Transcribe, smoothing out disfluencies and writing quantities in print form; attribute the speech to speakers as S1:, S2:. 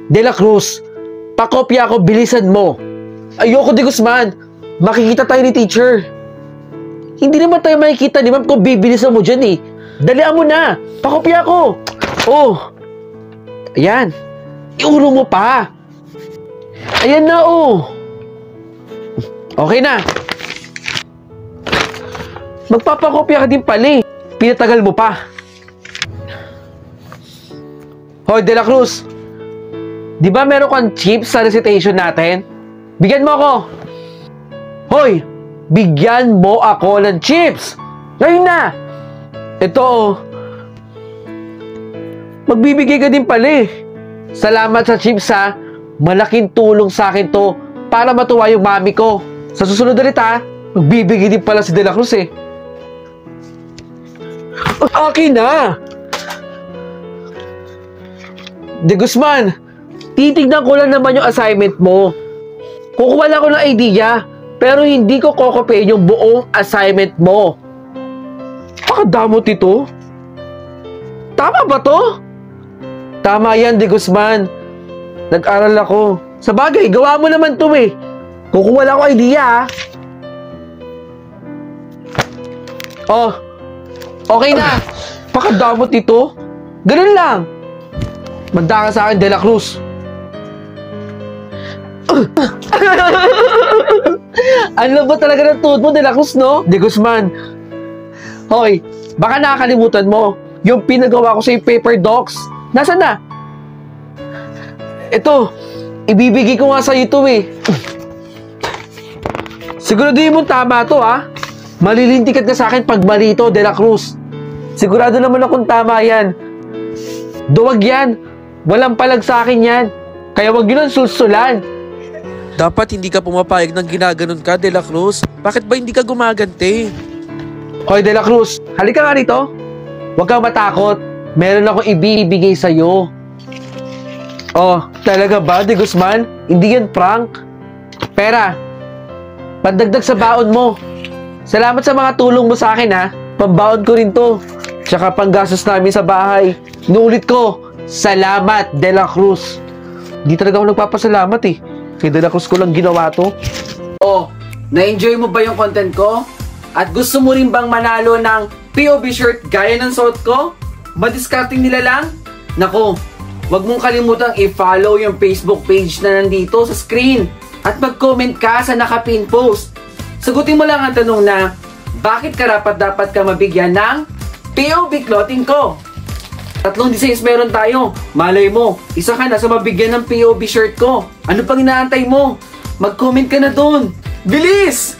S1: De La Cruz, pakopya ako, bilisan mo. Ayoko, De Guzman. Makikita tayo ni teacher. Hindi naman tayo makikita ni ma'am kung bibilisan mo dyan eh. Dalian mo na. Pakopya ako. Oh. Ayan. Iulo mo pa. Ayan na oh. Okay na. Magpapakopya ka din pala eh. Pinatagal mo pa. Hoy, De La Cruz. Di ba meron kang chips sa recitation natin? Bigyan mo ako. Hoy, bigyan mo ako ng chips. Ngayon na. Ito oh. Magbibigay ka din pala eh. Salamat sa chips ha. Malaking tulong sa akin to para matuwa yung mami ko. Sa susunod ulit ha, magbibigay din pala si De La Cruz eh. Akin na. De Guzman, titignan ko lang naman yung assignment mo. Kukuha lang ako ng idea, pero hindi ko kokopyahin yung buong assignment mo. Pakadamot ito. Tama ba to? Tama yan, De Guzman. Nag-aral ako. Sa bagay, gawa mo naman to eh. Kukuha lang ako idea ha. Oh, okay na. Pakadamot ito. Ganun lang. Manda ka sa akin, De La Cruz. Ano ba talaga ng tuhod mo, De La Cruz, no? De Guzman. Hoy, baka nakakalimutan mo yung pinagawa ko sa paper docs. Nasaan na? Ito, ibibigay ko nga sa'yo ito eh. Siguraduhin mo tama to ha. Malilintikat ka sa akin pag mali ito, De La Cruz. Sigurado naman akong tama yan. Duwag yan. Walang palag sa akin yan. Kaya wag yun ang sulsulan.
S2: Dapat hindi ka pumapayag ng ginaganon ka, De La Cruz. Bakit ba hindi ka gumaganti?
S1: Hoy, De La Cruz, halika nga rito. Huwag kang matakot. Meron akong ibibigay sa'yo. Oh, talaga ba, De Guzman? Hindi yan prank. Pera. Pandagdag sa baon mo. Salamat sa mga tulong mo sa akin ha. Pambaon ko rin to. Tsaka panggastos namin sa bahay. Inuulit ko. Salamat, De La Cruz. Hindi talaga ako nagpapasalamat eh. Kay De La Cruz ko lang ginawa to.
S3: Oh, na-enjoy mo ba yung content ko? At gusto mo rin bang manalo ng POV shirt gaya ng suot ko? Madiscarding nila lang? Nako, wag mong kalimutang i-follow yung Facebook page na nandito sa screen. At mag-comment ka sa nakapin post. Sagutin mo lang ang tanong na, bakit dapat ka mabigyan ng POV clothing ko? 3 designs meron tayo. Malay mo, isa ka na sa mabigyan ng POV shirt ko. Ano pang inaantay mo? Mag-comment ka na dun. Bilis!